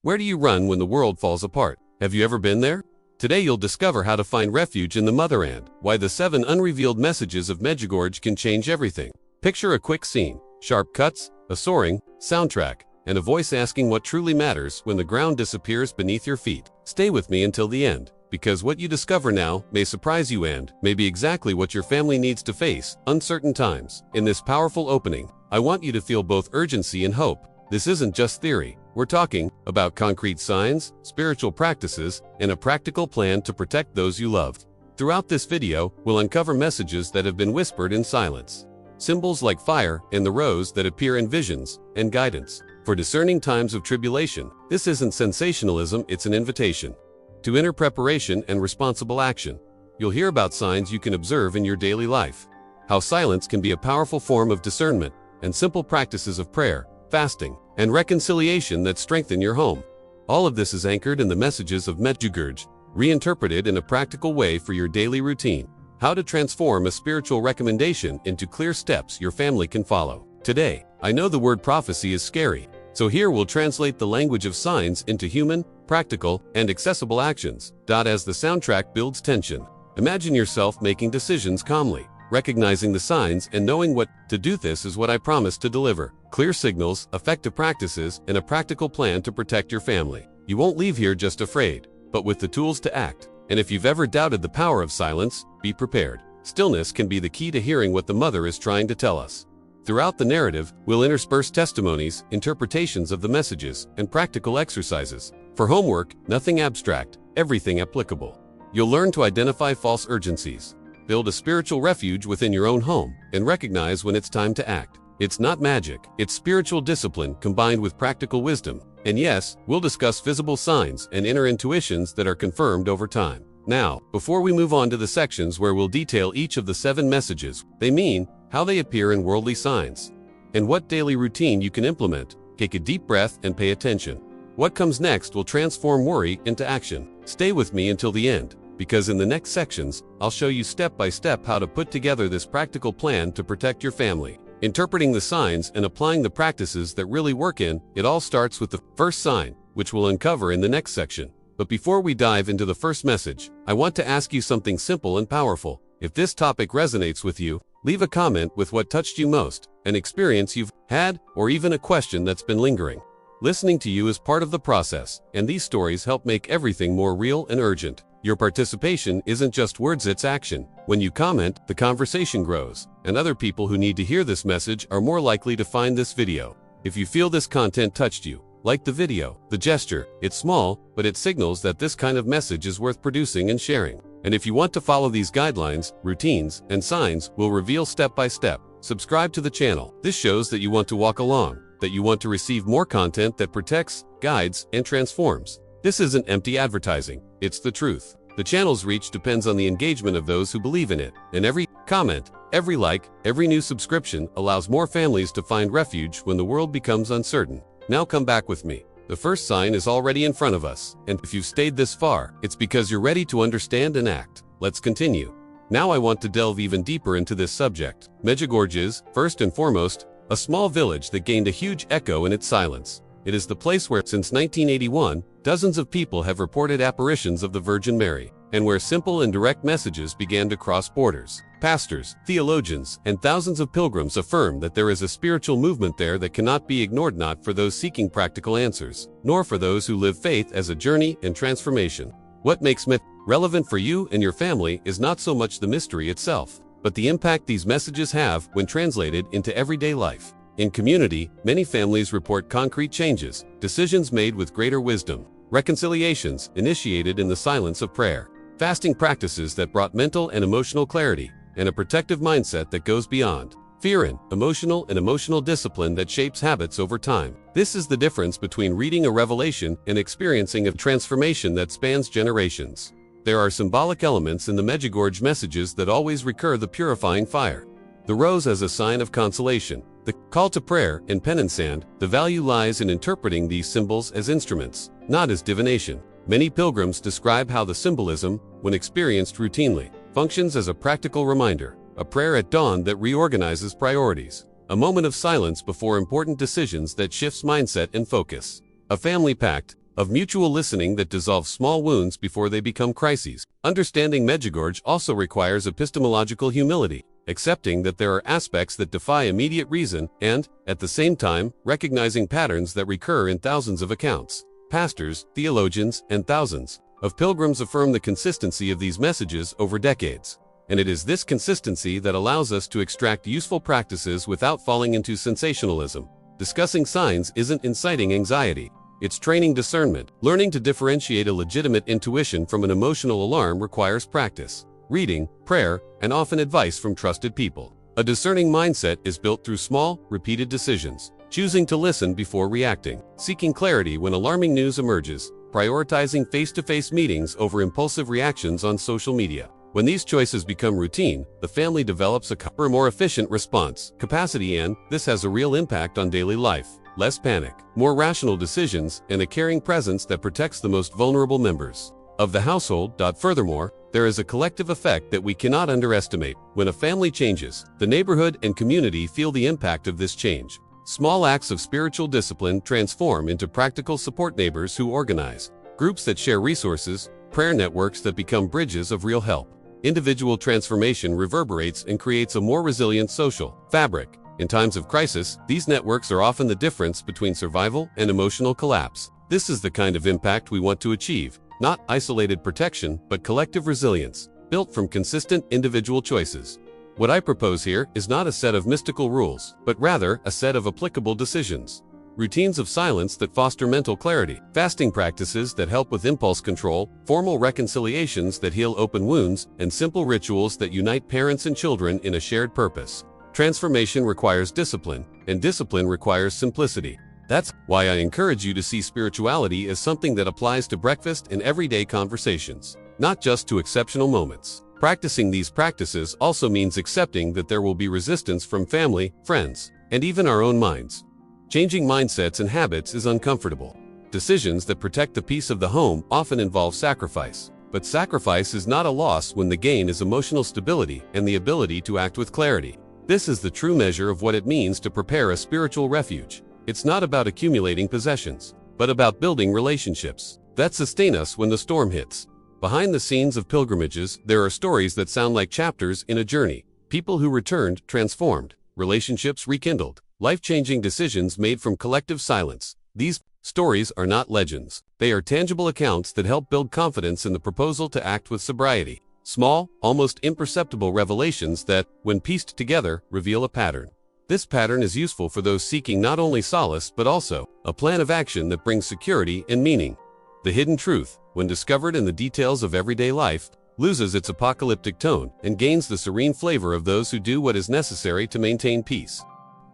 Where do you run when the world falls apart? Have you ever been there? Today you'll discover how to find refuge in the motherland, why the 7 unrevealed messages of Medjugorje can change everything. Picture a quick scene, sharp cuts, a soaring soundtrack, and a voice asking what truly matters when the ground disappears beneath your feet. Stay with me until the end, because what you discover now may surprise you and may be exactly what your family needs to face uncertain times. In this powerful opening, I want you to feel both urgency and hope. This isn't just theory. We're talking about concrete signs, spiritual practices, and a practical plan to protect those you loved. Throughout this video, we'll uncover messages that have been whispered in silence. Symbols like fire and the rose that appear in visions and guidance. For discerning times of tribulation, this isn't sensationalism, it's an invitation to inner preparation and responsible action. You'll hear about signs you can observe in your daily life, how silence can be a powerful form of discernment, and simple practices of prayer, fasting, and reconciliation that strengthen your home. All of this is anchored in the messages of Medjugorje, reinterpreted in a practical way for your daily routine. How to transform a spiritual recommendation into clear steps your family can follow. Today, I know the word prophecy is scary, so here we'll translate the language of signs into human, practical, and accessible actions. As the soundtrack builds tension, imagine yourself making decisions calmly, recognizing the signs and knowing what to do. This is what I promise to deliver. Clear signals, effective practices, and a practical plan to protect your family. You won't leave here just afraid, but with the tools to act. And if you've ever doubted the power of silence, be prepared. Stillness can be the key to hearing what the mother is trying to tell us. Throughout the narrative, we'll intersperse testimonies, interpretations of the messages, and practical exercises. For homework, nothing abstract, everything applicable. You'll learn to identify false urgencies, build a spiritual refuge within your own home, and recognize when it's time to act. It's not magic, it's spiritual discipline combined with practical wisdom. And yes, we'll discuss visible signs and inner intuitions that are confirmed over time. Now, before we move on to the sections where we'll detail each of the 7 messages, they mean, how they appear in worldly signs, and what daily routine you can implement, take a deep breath and pay attention. What comes next will transform worry into action. Stay with me until the end, because in the next sections, I'll show you step by step how to put together this practical plan to protect your family. Interpreting the signs and applying the practices that really work in, it all starts with the first sign, which we'll uncover in the next section. But before we dive into the first message, I want to ask you something simple and powerful. If this topic resonates with you, leave a comment with what touched you most, an experience you've had, or even a question that's been lingering. Listening to you is part of the process, and these stories help make everything more real and urgent. Your participation isn't just words, it's action. When you comment, the conversation grows, and other people who need to hear this message are more likely to find this video. If you feel this content touched you, like the video, the gesture. It's small, but it signals that this kind of message is worth producing and sharing. And if you want to follow these guidelines, routines, and signs we'll reveal step by step, subscribe to the channel. This shows that you want to walk along, that you want to receive more content that protects, guides, and transforms. This isn't empty advertising, it's the truth. The channel's reach depends on the engagement of those who believe in it, and every comment, every like, every new subscription allows more families to find refuge when the world becomes uncertain. Now come back with me. The first sign is already in front of us, and if you've stayed this far, it's because you're ready to understand and act. Let's continue. Now I want to delve even deeper into this subject. Medjugorje is, first and foremost, a small village that gained a huge echo in its silence. It is the place where, since 1981, dozens of people have reported apparitions of the Virgin Mary, and where simple and direct messages began to cross borders. Pastors, theologians, and thousands of pilgrims affirm that there is a spiritual movement there that cannot be ignored, not for those seeking practical answers, nor for those who live faith as a journey and transformation. What makes it relevant for you and your family is not so much the mystery itself, but the impact these messages have when translated into everyday life. In community, many families report concrete changes, decisions made with greater wisdom, reconciliations initiated in the silence of prayer, fasting practices that brought mental and emotional clarity, and a protective mindset that goes beyond fear and emotional discipline that shapes habits over time. This is the difference between reading a revelation and experiencing a transformation that spans generations. There are symbolic elements in the Medjugorje messages that always recur: the purifying fire, the rose as a sign of consolation, the call to prayer and penance, and the value lies in interpreting these symbols as instruments, not as divination. Many pilgrims describe how the symbolism, when experienced routinely, functions as a practical reminder, a prayer at dawn that reorganizes priorities, a moment of silence before important decisions that shifts mindset and focus, a family pact of mutual listening that dissolve small wounds before they become crises. Understanding Medjugorje also requires epistemological humility, accepting that there are aspects that defy immediate reason and, at the same time, recognizing patterns that recur in thousands of accounts. Pastors, theologians, and thousands of pilgrims affirm the consistency of these messages over decades. And it is this consistency that allows us to extract useful practices without falling into sensationalism. Discussing signs isn't inciting anxiety. It's training discernment. Learning to differentiate a legitimate intuition from an emotional alarm requires practice, reading, prayer, and often advice from trusted people. A discerning mindset is built through small, repeated decisions, choosing to listen before reacting, seeking clarity when alarming news emerges, prioritizing face-to-face meetings over impulsive reactions on social media. When these choices become routine, the family develops a more efficient response capacity, and this has a real impact on daily life. Less panic, more rational decisions, and a caring presence that protects the most vulnerable members of the household. Furthermore, there is a collective effect that we cannot underestimate. When a family changes, the neighborhood and community feel the impact of this change. Small acts of spiritual discipline transform into practical support, neighbors who organize, groups that share resources, prayer networks that become bridges of real help. Individual transformation reverberates and creates a more resilient social fabric. In times of crisis, these networks are often the difference between survival and emotional collapse. This is the kind of impact we want to achieve, not isolated protection, but collective resilience, built from consistent individual choices. What I propose here is not a set of mystical rules, but rather a set of applicable decisions. Routines of silence that foster mental clarity, fasting practices that help with impulse control, formal reconciliations that heal open wounds, and simple rituals that unite parents and children in a shared purpose. Transformation requires discipline, and discipline requires simplicity. That's why I encourage you to see spirituality as something that applies to breakfast and everyday conversations, not just to exceptional moments. Practicing these practices also means accepting that there will be resistance from family, friends, and even our own minds. Changing mindsets and habits is uncomfortable. Decisions that protect the peace of the home often involve sacrifice. But sacrifice is not a loss when the gain is emotional stability and the ability to act with clarity. This is the true measure of what it means to prepare a spiritual refuge. It's not about accumulating possessions, but about building relationships that sustain us when the storm hits. Behind the scenes of pilgrimages, there are stories that sound like chapters in a journey. People who returned, transformed, relationships rekindled, life-changing decisions made from collective silence. These stories are not legends. They are tangible accounts that help build confidence in the proposal to act with sobriety. Small, almost imperceptible revelations that, when pieced together, reveal a pattern. This pattern is useful for those seeking not only solace but also a plan of action that brings security and meaning. The hidden truth, when discovered in the details of everyday life, loses its apocalyptic tone and gains the serene flavor of those who do what is necessary to maintain peace.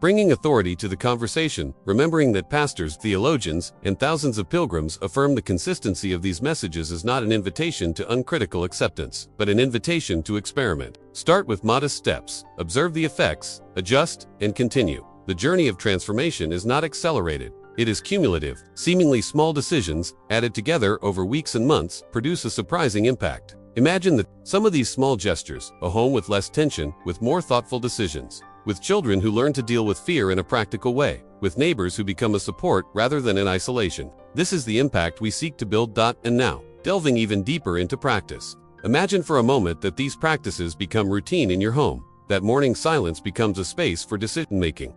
Bringing authority to the conversation, remembering that pastors, theologians, and thousands of pilgrims affirm the consistency of these messages is not an invitation to uncritical acceptance, but an invitation to experiment. Start with modest steps, observe the effects, adjust, and continue. The journey of transformation is not accelerated. It is cumulative. Seemingly small decisions, added together over weeks and months, produce a surprising impact. Imagine that some of these small gestures, a home with less tension, with more thoughtful decisions, with children who learn to deal with fear in a practical way, with neighbors who become a support rather than an isolation. This is the impact we seek to build. And now, delving even deeper into practice. Imagine for a moment that these practices become routine in your home, that morning silence becomes a space for decision-making,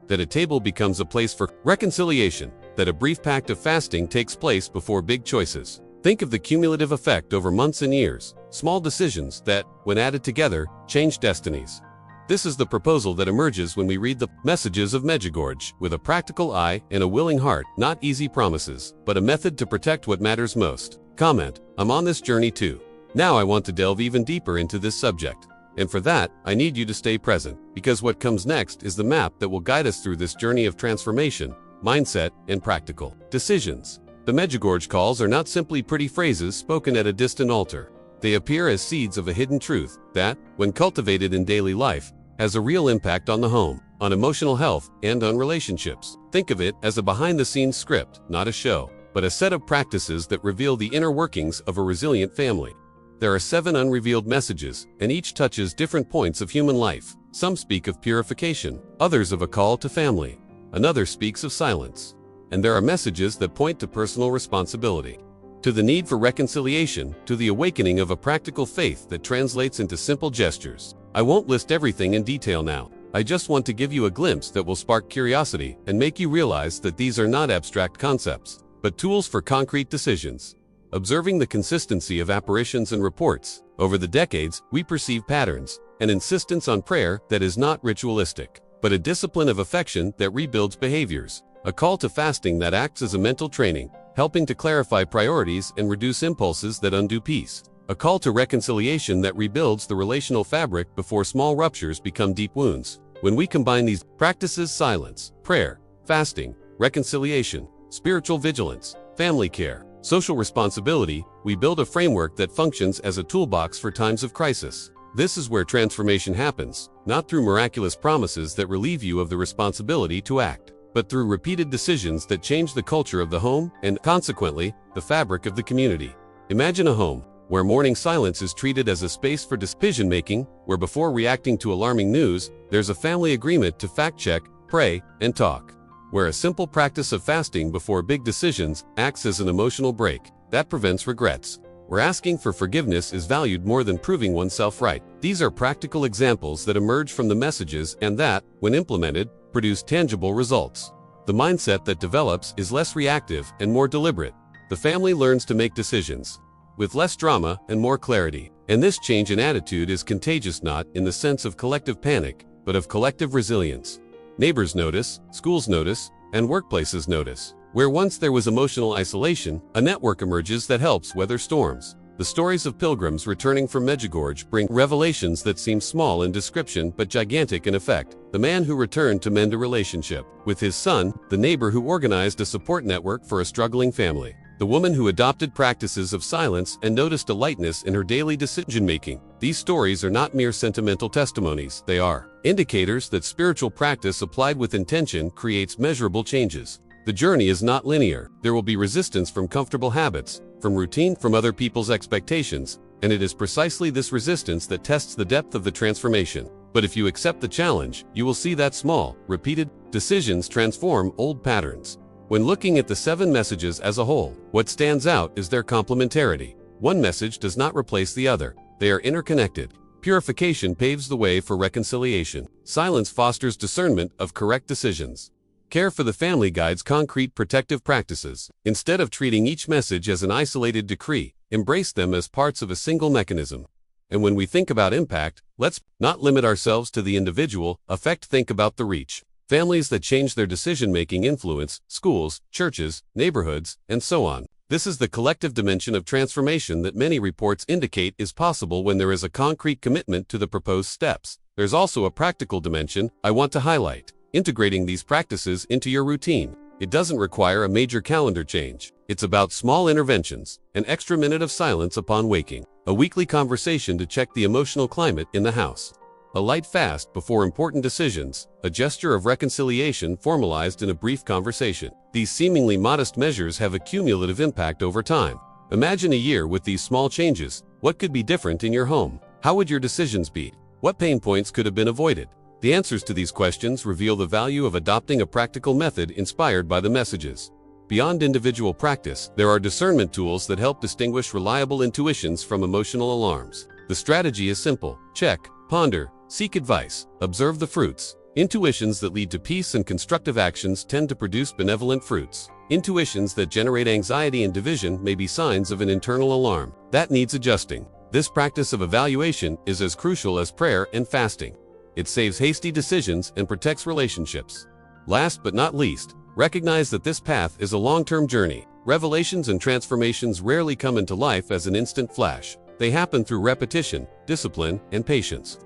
that a table becomes a place for reconciliation, that a brief pact of fasting takes place before big choices. Think of the cumulative effect over months and years, small decisions that, when added together, change destinies. This is the proposal that emerges when we read the messages of Medjugorje with a practical eye and a willing heart, not easy promises, but a method to protect what matters most. Comment: I'm on this journey too. Now I want to delve even deeper into this subject. And for that, I need you to stay present, because what comes next is the map that will guide us through this journey of transformation, mindset, and practical decisions. The Medjugorje calls are not simply pretty phrases spoken at a distant altar. They appear as seeds of a hidden truth that, when cultivated in daily life, has a real impact on the home, on emotional health, and on relationships. Think of it as a behind-the-scenes script, not a show, but a set of practices that reveal the inner workings of a resilient family. There are 7 unrevealed messages, and each touches different points of human life. Some speak of purification, others of a call to family, another speaks of silence. and there are messages that point to personal responsibility, to the need for reconciliation, to the awakening of a practical faith that translates into simple gestures. I won't list everything in detail now. I just want to give you a glimpse that will spark curiosity and make you realize that these are not abstract concepts, but tools for concrete decisions. Observing the consistency of apparitions and reports, over the decades, we perceive patterns, an insistence on prayer that is not ritualistic, but a discipline of affection that rebuilds behaviors, a call to fasting that acts as a mental training, helping to clarify priorities and reduce impulses that undo peace, a call to reconciliation that rebuilds the relational fabric before small ruptures become deep wounds. When we combine these practices, silence, prayer, fasting, reconciliation, spiritual vigilance, family care, social responsibility, we build a framework that functions as a toolbox for times of crisis. This is where transformation happens, not through miraculous promises that relieve you of the responsibility to act, but through repeated decisions that change the culture of the home and, consequently, the fabric of the community. Imagine a home where morning silence is treated as a space for decision-making, where before reacting to alarming news, there's a family agreement to fact-check, pray, and talk, where a simple practice of fasting before big decisions acts as an emotional break that prevents regrets, where asking for forgiveness is valued more than proving oneself right. These are practical examples that emerge from the messages and that, when implemented, produce tangible results. The mindset that develops is less reactive and more deliberate. The family learns to make decisions with less drama and more clarity. And this change in attitude is contagious, not in the sense of collective panic, but of collective resilience. Neighbors notice, schools notice, and workplaces notice. Where once there was emotional isolation, a network emerges that helps weather storms. The stories of pilgrims returning from Medjugorje bring revelations that seem small in description but gigantic in effect. The man who returned to mend a relationship with his son, the neighbor who organized a support network for a struggling family, the woman who adopted practices of silence and noticed a lightness in her daily decision-making. These stories are not mere sentimental testimonies, they are indicators that spiritual practice applied with intention creates measurable changes. The journey is not linear. There will be resistance from comfortable habits, from routine, from other people's expectations, and it is precisely this resistance that tests the depth of the transformation. But if you accept the challenge, you will see that small, repeated decisions transform old patterns. When looking at the 7 messages as a whole, what stands out is their complementarity. One message does not replace the other. They are interconnected. Purification paves the way for reconciliation. Silence fosters discernment of correct decisions. Care for the family guides concrete protective practices. Instead of treating each message as an isolated decree, embrace them as parts of a single mechanism. And when we think about impact, let's not limit ourselves to the individual effect, think about the reach. Families that change their decision-making influence schools, churches, neighborhoods, and so on. This is the collective dimension of transformation that many reports indicate is possible when there is a concrete commitment to the proposed steps. There's also a practical dimension I want to highlight. Integrating these practices into your routine. It doesn't require a major calendar change. It's about small interventions, an extra minute of silence upon waking, a weekly conversation to check the emotional climate in the house, a light fast before important decisions, a gesture of reconciliation formalized in a brief conversation. These seemingly modest measures have a cumulative impact over time. Imagine a year with these small changes. What could be different in your home? How would your decisions be? What pain points could have been avoided? The answers to these questions reveal the value of adopting a practical method inspired by the messages. Beyond individual practice, there are discernment tools that help distinguish reliable intuitions from emotional alarms. The strategy is simple. Check, ponder, seek advice, observe the fruits. Intuitions that lead to peace and constructive actions tend to produce benevolent fruits. Intuitions that generate anxiety and division may be signs of an internal alarm that needs adjusting. This practice of evaluation is as crucial as prayer and fasting. It saves hasty decisions and protects relationships. Last but not least, recognize that this path is a long-term journey. Revelations and transformations rarely come into life as an instant flash. They happen through repetition, discipline, and patience.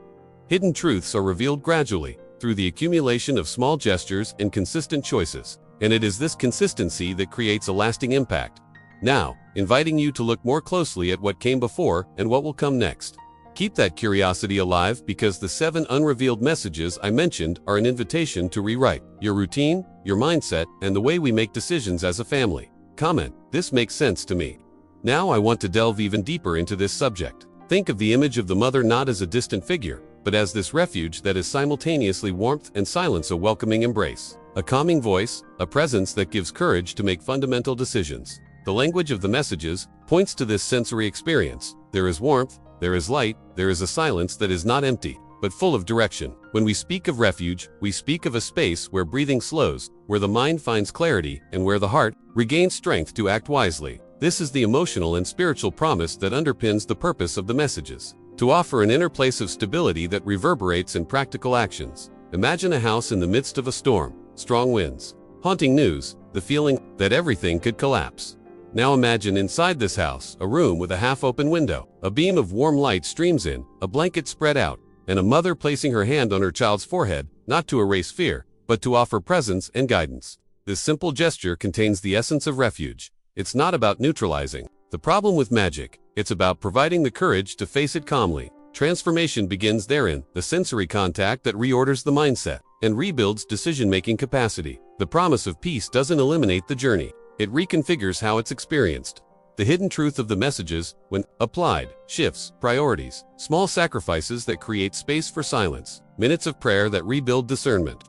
Hidden truths are revealed gradually, through the accumulation of small gestures and consistent choices. And it is this consistency that creates a lasting impact. Now, inviting you to look more closely at what came before and what will come next. Keep that curiosity alive, because the 7 unrevealed messages I mentioned are an invitation to rewrite your routine, your mindset, and the way we make decisions as a family. Comment, this makes sense to me. Now I want to delve even deeper into this subject. Think of the image of the mother not as a distant figure, but as this refuge that is simultaneously warmth and silence, a welcoming embrace. a calming voice, a presence that gives courage to make fundamental decisions. The language of the messages points to this sensory experience. There is warmth, there is light, there is a silence that is not empty, but full of direction. When we speak of refuge, we speak of a space where breathing slows, where the mind finds clarity, and where the heart regains strength to act wisely. This is the emotional and spiritual promise that underpins the purpose of the messages, to offer an inner place of stability that reverberates in practical actions. Imagine a house in the midst of a storm, strong winds, haunting news, the feeling that everything could collapse. Now imagine inside this house, a room with a half-open window. A beam of warm light streams in, a blanket spread out, and a mother placing her hand on her child's forehead, not to erase fear, but to offer presence and guidance. This simple gesture contains the essence of refuge. It's not about neutralizing the problem with magic. It's about providing the courage to face it calmly. Transformation begins therein, the sensory contact that reorders the mindset and rebuilds decision-making capacity. The promise of peace doesn't eliminate the journey. It reconfigures how it's experienced. The hidden truth of the messages, when applied, shifts priorities, small sacrifices that create space for silence, minutes of prayer that rebuild discernment,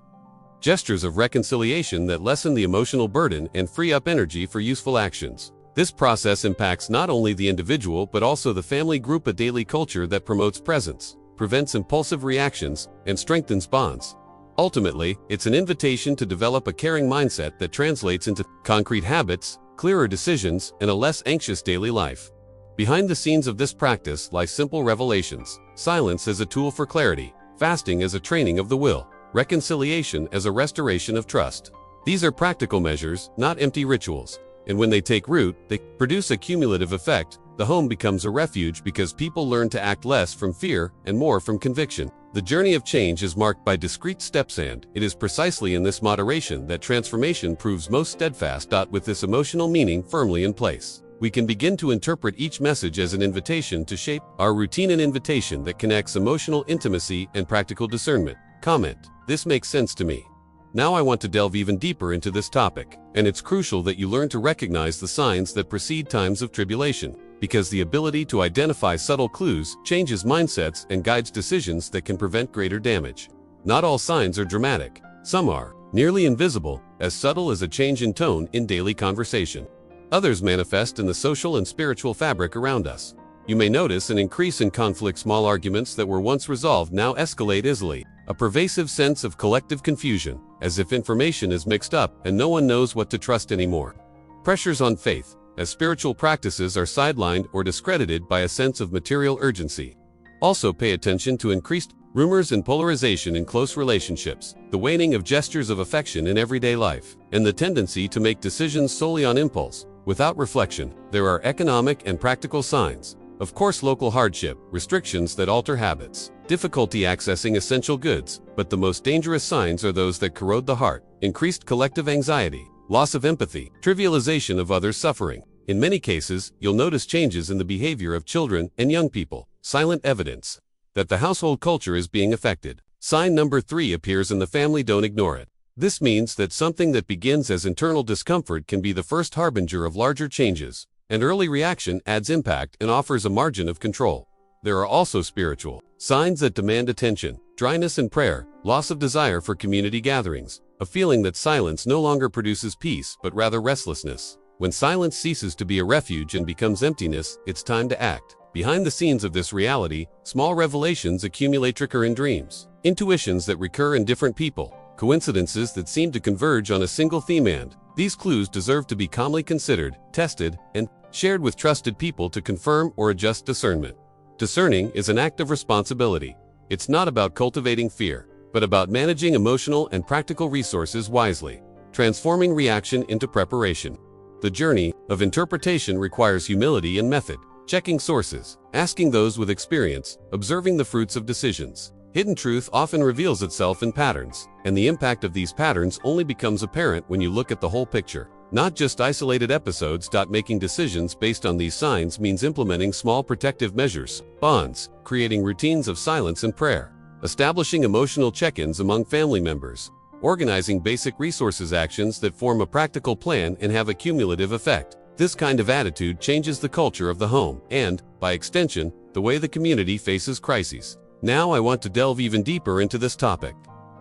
gestures of reconciliation that lessen the emotional burden and free up energy for useful actions. This process impacts not only the individual but also the family group, a daily culture that promotes presence, prevents impulsive reactions, and strengthens bonds. Ultimately, it's an invitation to develop a caring mindset that translates into concrete habits, clearer decisions, and a less anxious daily life. Behind the scenes of this practice lie simple revelations: silence as a tool for clarity, fasting as a training of the will, reconciliation as a restoration of trust. These are practical measures, not empty rituals. And when they take root, they produce a cumulative effect. The home becomes a refuge because people learn to act less from fear and more from conviction. The journey of change is marked by discrete steps, and it is precisely in this moderation that transformation proves most steadfast. With this emotional meaning firmly in place, we can begin to interpret each message as an invitation to shape our routine, an invitation that connects emotional intimacy and practical discernment. Comment: this makes sense to me. Now I want to delve even deeper into this topic, and it's crucial that you learn to recognize the signs that precede times of tribulation, because the ability to identify subtle clues changes mindsets and guides decisions that can prevent greater damage. Not all signs are dramatic. Some are nearly invisible, as subtle as a change in tone in daily conversation. Others manifest in the social and spiritual fabric around us. You may notice an increase in conflict. Small arguments that were once resolved now escalate easily. A pervasive sense of collective confusion, as if information is mixed up and no one knows what to trust anymore. Pressures on faith, as spiritual practices are sidelined or discredited by a sense of material urgency. Also pay attention to increased rumors and polarization in close relationships, the waning of gestures of affection in everyday life, and the tendency to make decisions solely on impulse, without reflection. There are economic and practical signs. Of course, local hardship, restrictions that alter habits, difficulty accessing essential goods, but the most dangerous signs are those that corrode the heart: increased collective anxiety, loss of empathy, trivialization of others' suffering. In many cases, you'll notice changes in the behavior of children and young people, silent evidence that the household culture is being affected. Sign number 3 appears in the family. Don't ignore it. This means that something that begins as internal discomfort can be the first harbinger of larger changes. An early reaction adds impact and offers a margin of control. There are also spiritual signs that demand attention: dryness in prayer, loss of desire for community gatherings, a feeling that silence no longer produces peace but rather restlessness. When silence ceases to be a refuge and becomes emptiness, it's time to act. Behind the scenes of this reality, small revelations accumulate. Recur in dreams, intuitions that recur in different people, coincidences that seem to converge on a single theme, and these clues deserve to be calmly considered, tested, and shared with trusted people to confirm or adjust discernment. Discerning is an act of responsibility. It's not about cultivating fear, but about managing emotional and practical resources wisely, transforming reaction into preparation. The journey of interpretation requires humility and method, checking sources, asking those with experience, observing the fruits of decisions. Hidden truth often reveals itself in patterns, and the impact of these patterns only becomes apparent when you look at the whole picture, not just isolated episodes. Making decisions based on these signs means implementing small protective measures, bonds, creating routines of silence and prayer, establishing emotional check-ins among family members, organizing basic resources, actions that form a practical plan and have a cumulative effect. This kind of attitude changes the culture of the home and, by extension, the way the community faces crises. Now I want to delve even deeper into this topic.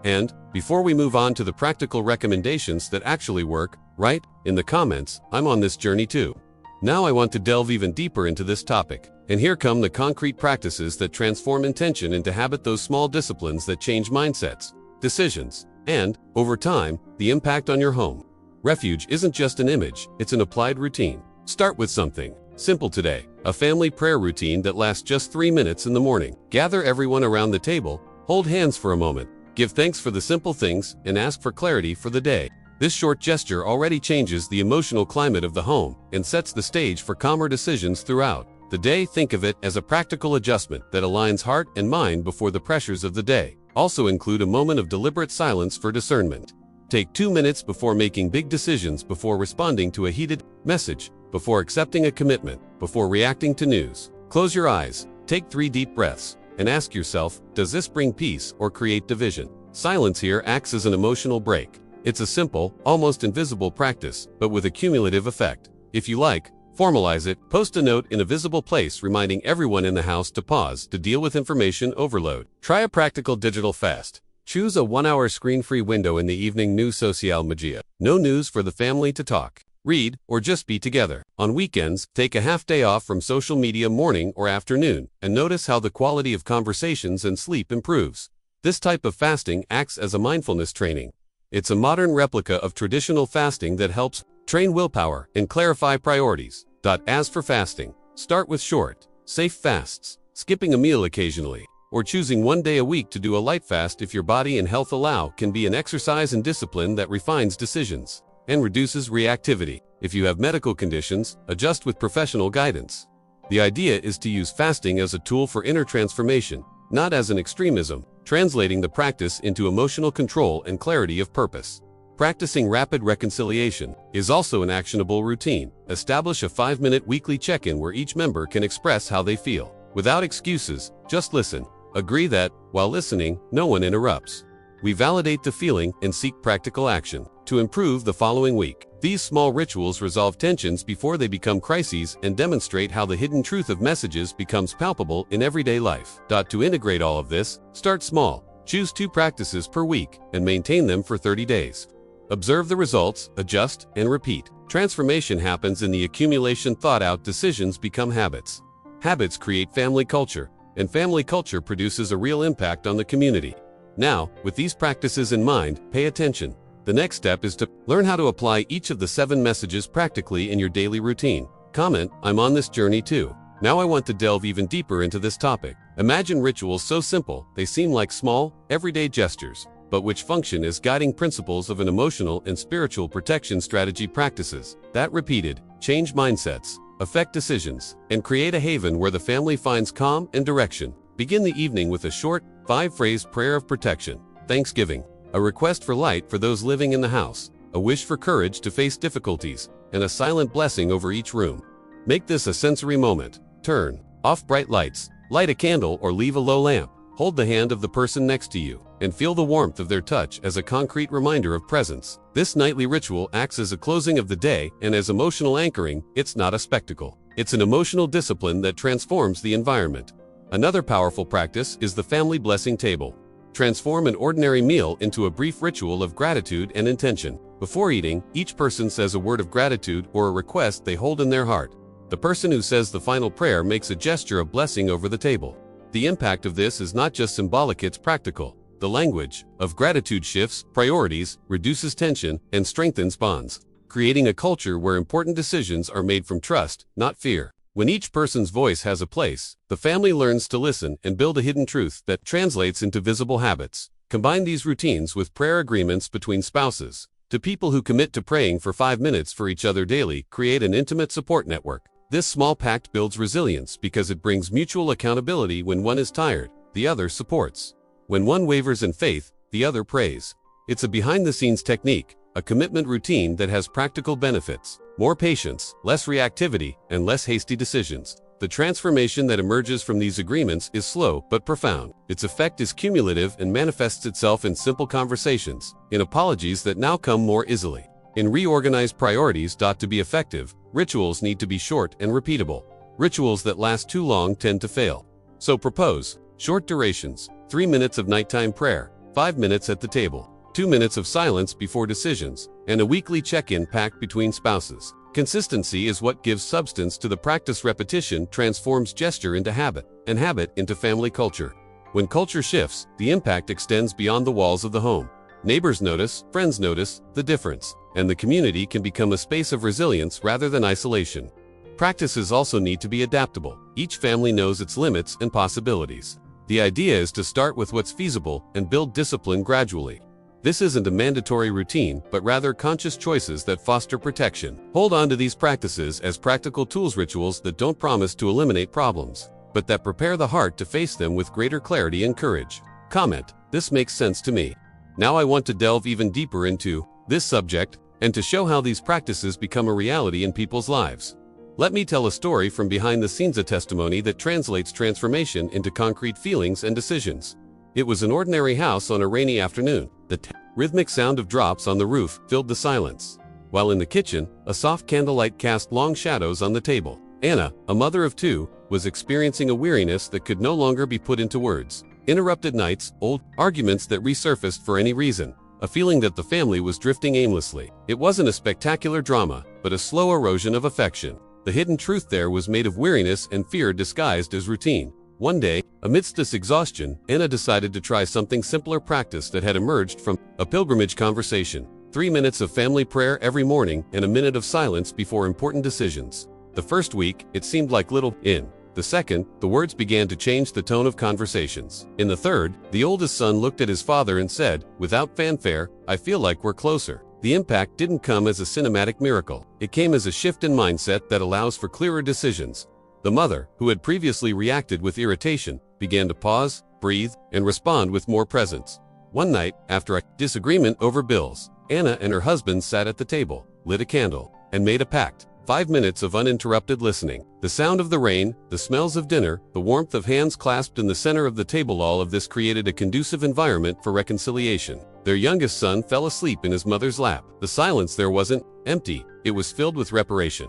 And, before we move on to the practical recommendations that actually work, write in the comments, "I'm on this journey too." Now I want to delve even deeper into this topic. And here come the concrete practices that transform intention into habit, those small disciplines that change mindsets, decisions, and, over time, the impact on your home. Refuge isn't just an image, it's an applied routine. Start with something simple today, a family prayer routine that lasts just 3 minutes in the morning. Gather everyone around the table, hold hands for a moment, give thanks for the simple things, and ask for clarity for the day. This short gesture already changes the emotional climate of the home and sets the stage for calmer decisions throughout the day. Think of it as a practical adjustment that aligns heart and mind before the pressures of the day. Also include a moment of deliberate silence for discernment. Take 2 minutes before making big decisions, before responding to a heated message, before accepting a commitment, before reacting to news. Close your eyes, take 3 deep breaths, and ask yourself, does this bring peace or create division? Silence here acts as an emotional break. It's a simple, almost invisible practice, but with a cumulative effect. If you like, formalize it, post a note in a visible place reminding everyone in the house to pause to deal with information overload. Try a practical digital fast. Choose a 1-hour screen-free window in the evening. No social media. No news for the family to talk, read, or just be together. On weekends, take a half day off from social media morning or afternoon, and notice how the quality of conversations and sleep improves. This type of fasting acts as a mindfulness training. It's a modern replica of traditional fasting that helps train willpower and clarify priorities. As for fasting, start with short, safe fasts, skipping a meal occasionally, or choosing 1 day a week to do a light fast if your body and health allow. Can be an exercise in discipline that refines decisions and reduces reactivity. If you have medical conditions, adjust with professional guidance. The idea is to use fasting as a tool for inner transformation, not as an extremism, translating the practice into emotional control and clarity of purpose. Practicing rapid reconciliation is also an actionable routine. Establish a 5-minute weekly check-in where each member can express how they feel. Without excuses, just listen. Agree that, while listening, no one interrupts. We validate the feeling and seek practical action to improve the following week. These small rituals resolve tensions before they become crises and demonstrate how the hidden truth of messages becomes palpable in everyday life. To integrate all of this, start small. Choose 2 practices per week and maintain them for 30 days. Observe the results, adjust, and repeat. Transformation happens in the accumulation. Thought-out decisions become habits. Habits create family culture, and family culture produces a real impact on the community. Now, with these practices in mind, pay attention. The next step is to learn how to apply each of the 7 messages practically in your daily routine. Comment, "I'm on this journey too." Now I want to delve even deeper into this topic. Imagine rituals so simple, they seem like small, everyday gestures, but which function as guiding principles of an emotional and spiritual protection strategy. Practices that repeated, change mindsets, affect decisions, and create a haven where the family finds calm and direction. Begin the evening with a short, 5-phrase prayer of protection. Thanksgiving, a request for light for those living in the house, a wish for courage to face difficulties, and a silent blessing over each room. Make this a sensory moment. Turn off bright lights, light a candle or leave a low lamp. Hold the hand of the person next to you, and feel the warmth of their touch as a concrete reminder of presence. This nightly ritual acts as a closing of the day and as emotional anchoring. It's not a spectacle. It's an emotional discipline that transforms the environment. Another powerful practice is the family blessing table. Transform an ordinary meal into a brief ritual of gratitude and intention. Before eating, each person says a word of gratitude or a request they hold in their heart. The person who says the final prayer makes a gesture of blessing over the table. The impact of this is not just symbolic, it's practical. The language of gratitude shifts priorities, reduces tension, and strengthens bonds, creating a culture where important decisions are made from trust, not fear. When each person's voice has a place, the family learns to listen and build a hidden truth that translates into visible habits. Combine these routines with prayer agreements between spouses. To people who commit to praying for 5 minutes for each other daily, create an intimate support network. This small pact builds resilience because it brings mutual accountability. When one is tired, the other supports. When one wavers in faith, the other prays. It's a behind-the-scenes technique, a commitment routine that has practical benefits. More patience, less reactivity, and less hasty decisions. The transformation that emerges from these agreements is slow but profound. Its effect is cumulative and manifests itself in simple conversations, in apologies that now come more easily, in reorganized priorities. To be effective, rituals need to be short and repeatable. Rituals that last too long tend to fail. So propose short durations, 3 minutes of nighttime prayer, 5 minutes at the table, 2 minutes of silence before decisions, and a weekly check-in pact between spouses. Consistency is what gives substance to the practice. Repetition transforms gesture into habit, and habit into family culture. When culture shifts, the impact extends beyond the walls of the home. Neighbors notice, friends notice the difference, and the community can become a space of resilience rather than isolation. Practices also need to be adaptable. Each family knows its limits and possibilities. The idea is to start with what's feasible and build discipline gradually. This isn't a mandatory routine, but rather conscious choices that foster protection. Hold on to these practices as practical tools, rituals that don't promise to eliminate problems, but that prepare the heart to face them with greater clarity and courage. Comment: this makes sense to me. Now I want to delve even deeper into this subject and to show how these practices become a reality in people's lives. Let me tell a story from behind the scenes, a testimony that translates transformation into concrete feelings and decisions. It was an ordinary house on a rainy afternoon. The rhythmic sound of drops on the roof filled the silence, while in the kitchen, a soft candlelight cast long shadows on the table. Anna, a mother of 2, was experiencing a weariness that could no longer be put into words. Interrupted nights, old arguments that resurfaced for any reason, a feeling that the family was drifting aimlessly. It wasn't a spectacular drama, but a slow erosion of affection. The hidden truth there was made of weariness and fear disguised as routine. One day, amidst this exhaustion, Anna decided to try something simpler, practice that had emerged from a pilgrimage conversation. 3 minutes of family prayer every morning and a minute of silence before important decisions. The first week, it seemed like little. In the second, the words began to change the tone of conversations. In the third, the oldest son looked at his father and said, without fanfare, "I feel like we're closer." The impact didn't come as a cinematic miracle. It came as a shift in mindset that allows for clearer decisions. The mother, who had previously reacted with irritation, began to pause, breathe, and respond with more presence. One night, after a disagreement over bills, Anna and her husband sat at the table, lit a candle, and made a pact. 5 minutes of uninterrupted listening. The sound of the rain, the smells of dinner, the warmth of hands clasped in the center of the table, all of this created a conducive environment for reconciliation. Their youngest son fell asleep in his mother's lap. The silence there wasn't empty, it was filled with reparation.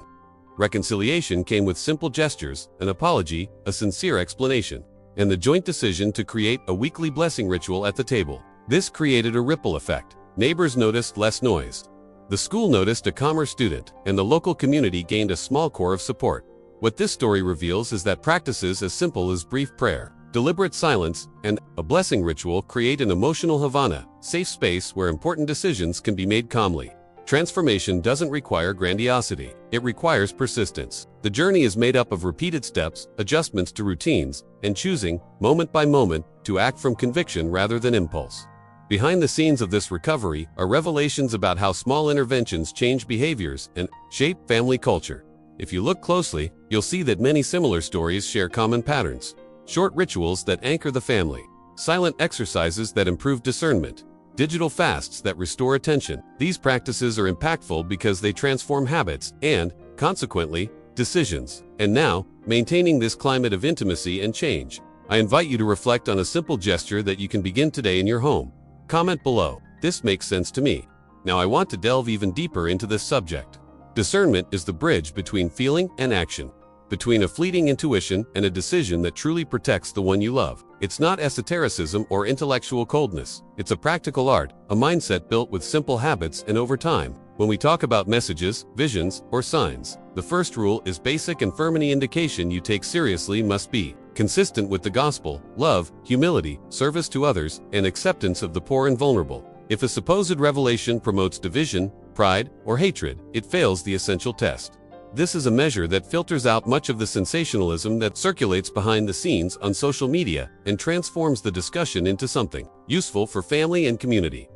Reconciliation came with simple gestures, an apology, a sincere explanation, and the joint decision to create a weekly blessing ritual at the table. This created a ripple effect. Neighbors noticed less noise. The school noticed a calmer student, and the local community gained a small core of support. What this story reveals is that practices as simple as brief prayer, deliberate silence, and a blessing ritual create an emotional Havana, safe space where important decisions can be made calmly. Transformation doesn't require grandiosity, it requires persistence. The journey is made up of repeated steps, adjustments to routines, and choosing, moment by moment, to act from conviction rather than impulse. Behind the scenes of this recovery are revelations about how small interventions change behaviors and shape family culture. If you look closely, you'll see that many similar stories share common patterns. Short rituals that anchor the family, silent exercises that improve discernment, digital fasts that restore attention. These practices are impactful because they transform habits and, consequently, decisions. And now, maintaining this climate of intimacy and change, I invite you to reflect on a simple gesture that you can begin today in your home. Comment below, "This makes sense to me." Now I want to delve even deeper into this subject. Discernment is the bridge between feeling and action, between a fleeting intuition and a decision that truly protects the one you love. It's not esotericism or intellectual coldness. It's a practical art, a mindset built with simple habits and over time. When we talk about messages, visions, or signs, the first rule is basic and firm. Any indication you take seriously must be consistent with the gospel: love, humility, service to others, and acceptance of the poor and vulnerable. If a supposed revelation promotes division, pride, or hatred, it fails the essential test. This is a measure that filters out much of the sensationalism that circulates behind the scenes on social media and transforms the discussion into something useful for family and community.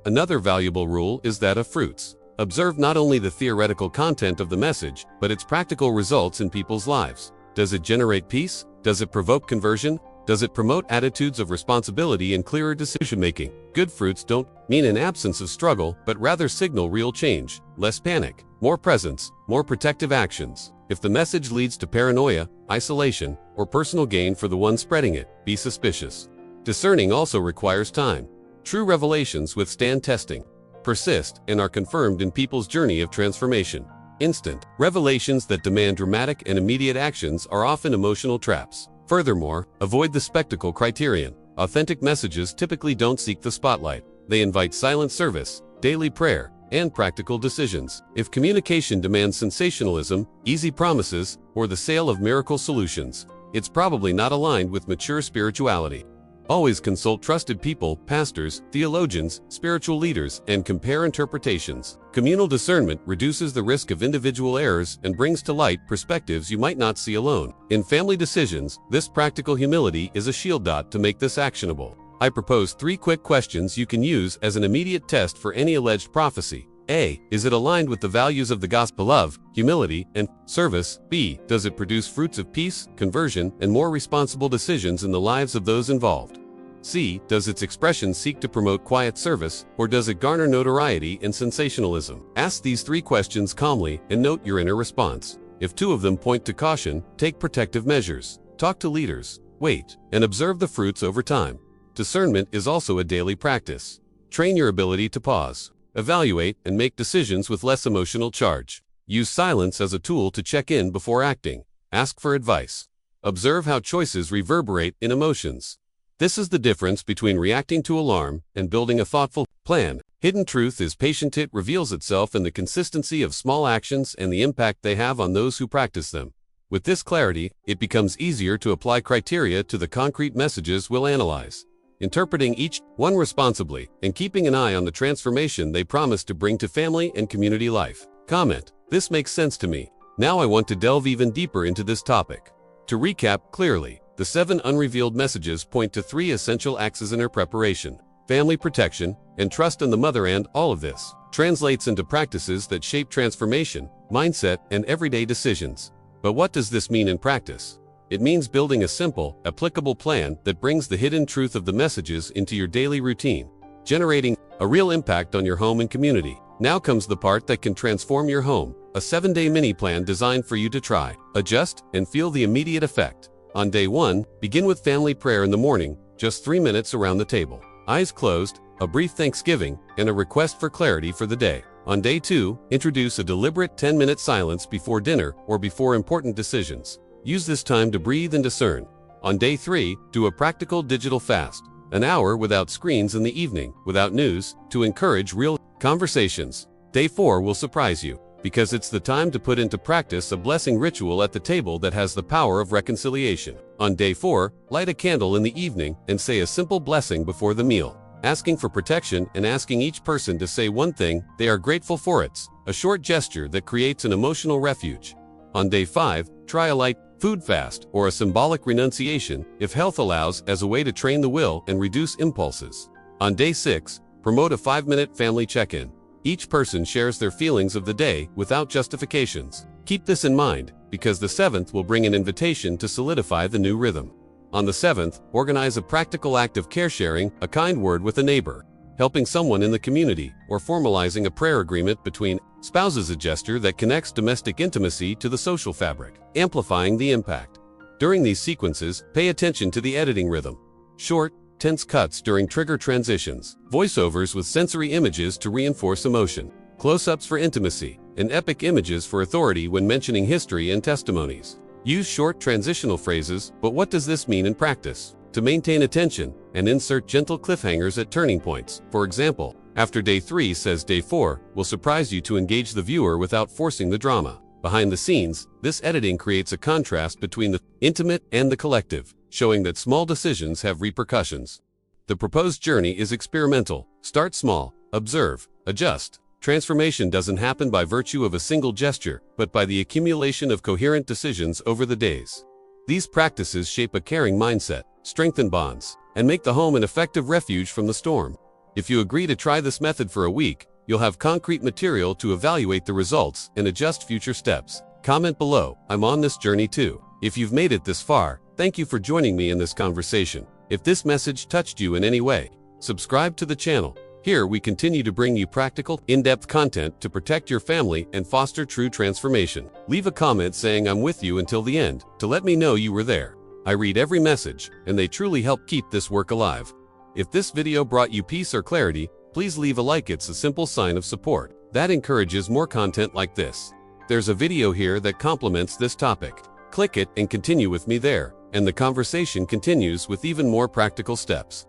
Another valuable rule is that of fruits. Observe not only the theoretical content of the message, but its practical results in people's lives. Does it generate peace? Does it provoke conversion? Does it promote attitudes of responsibility and clearer decision-making? Good fruits don't mean an absence of struggle, but rather signal real change, less panic, more presence, more protective actions. If the message leads to paranoia, isolation, or personal gain for the one spreading it, be suspicious. Discerning also requires time. True revelations withstand testing, persist, and are confirmed in people's journey of transformation. Instant revelations that demand dramatic and immediate actions are often emotional traps. Furthermore, avoid the spectacle criterion. Authentic messages typically don't seek the spotlight. They invite silent service, daily prayer, and practical decisions. If communication demands sensationalism, easy promises, or the sale of miracle solutions, it's probably not aligned with mature spirituality. Always consult trusted people, pastors, theologians, spiritual leaders, and compare interpretations. Communal discernment reduces the risk of individual errors and brings to light perspectives you might not see alone. In family decisions, this practical humility is a shield. To make this actionable, I propose 3 quick questions you can use as an immediate test for any alleged prophecy. A. Is it aligned with the values of the gospel? Love, humility, and service? B. Does it produce fruits of peace, conversion, and more responsible decisions in the lives of those involved? C. Does its expression seek to promote quiet service, or does it garner notoriety and sensationalism? Ask these 3 questions calmly and note your inner response. If 2 of them point to caution, take protective measures. Talk to leaders, wait, and observe the fruits over time. Discernment is also a daily practice. Train your ability to pause, evaluate, and make decisions with less emotional charge. Use silence as a tool to check in before acting. Ask for advice. Observe how choices reverberate in emotions. This is the difference between reacting to alarm and building a thoughtful plan. Hidden truth is patient. It reveals itself in the consistency of small actions and the impact they have on those who practice them. With this clarity, it becomes easier to apply criteria to the concrete messages we'll analyze, interpreting each one responsibly, and keeping an eye on the transformation they promise to bring to family and community life. Comment: this makes sense to me. Now I want to delve even deeper into this topic. To recap clearly, the 7 unrevealed messages point to 3 essential axes in our preparation: family protection, and trust in the mother. And all of this translates into practices that shape transformation, mindset, and everyday decisions. But what does this mean in practice? It means building a simple, applicable plan that brings the hidden truth of the messages into your daily routine, generating a real impact on your home and community. Now comes the part that can transform your home: a 7-day mini plan designed for you to try, adjust, and feel the immediate effect. On day 1, begin with family prayer in the morning, just 3 minutes around the table, eyes closed, a brief thanksgiving, and a request for clarity for the day. On day 2, introduce a deliberate 10-minute silence before dinner or before important decisions. Use this time to breathe and discern. On day 3, do a practical digital fast, an hour without screens in the evening, without news, to encourage real conversations. Day 4 will surprise you, because it's the time to put into practice a blessing ritual at the table that has the power of reconciliation. On day 4, light a candle in the evening and say a simple blessing before the meal, asking for protection and asking each person to say one thing they are grateful for. It's a short gesture that creates an emotional refuge. On day 5, try a light food fast or a symbolic renunciation, if health allows, as a way to train the will and reduce impulses. On day 6, promote a 5-minute family check-in. Each person shares their feelings of the day without justifications. Keep this in mind, because the 7th will bring an invitation to solidify the new rhythm. On the 7th, organize a practical act of care, sharing a kind word with a neighbor, helping someone in the community, or formalizing a prayer agreement between spouses, a gesture that connects domestic intimacy to the social fabric, amplifying the impact. During these sequences, pay attention to the editing rhythm. Short, tense cuts during trigger transitions, voiceovers with sensory images to reinforce emotion, close-ups for intimacy, and epic images for authority when mentioning history and testimonies. Use short transitional phrases, but what does this mean in practice? To maintain attention, and insert gentle cliffhangers at turning points. For example, after day 3 says day 4 will surprise you to engage the viewer without forcing the drama. Behind the scenes, this editing creates a contrast between the intimate and the collective, showing that small decisions have repercussions. The proposed journey is experimental. Start small, observe, adjust. Transformation doesn't happen by virtue of a single gesture, but by the accumulation of coherent decisions over the days. These practices shape a caring mindset, strengthen bonds, and make the home an effective refuge from the storm. If you agree to try this method for a week, you'll have concrete material to evaluate the results and adjust future steps. Comment below, I'm on this journey too. If you've made it this far, thank you for joining me in this conversation. If this message touched you in any way, subscribe to the channel. Here we continue to bring you practical, in-depth content to protect your family and foster true transformation. Leave a comment saying I'm with you until the end to let me know you were there. I read every message, and they truly help keep this work alive. If this video brought you peace or clarity, please leave a like. It's a simple sign of support that encourages more content like this. There's a video here that complements this topic. Click it and continue with me there. and the conversation continues with even more practical steps.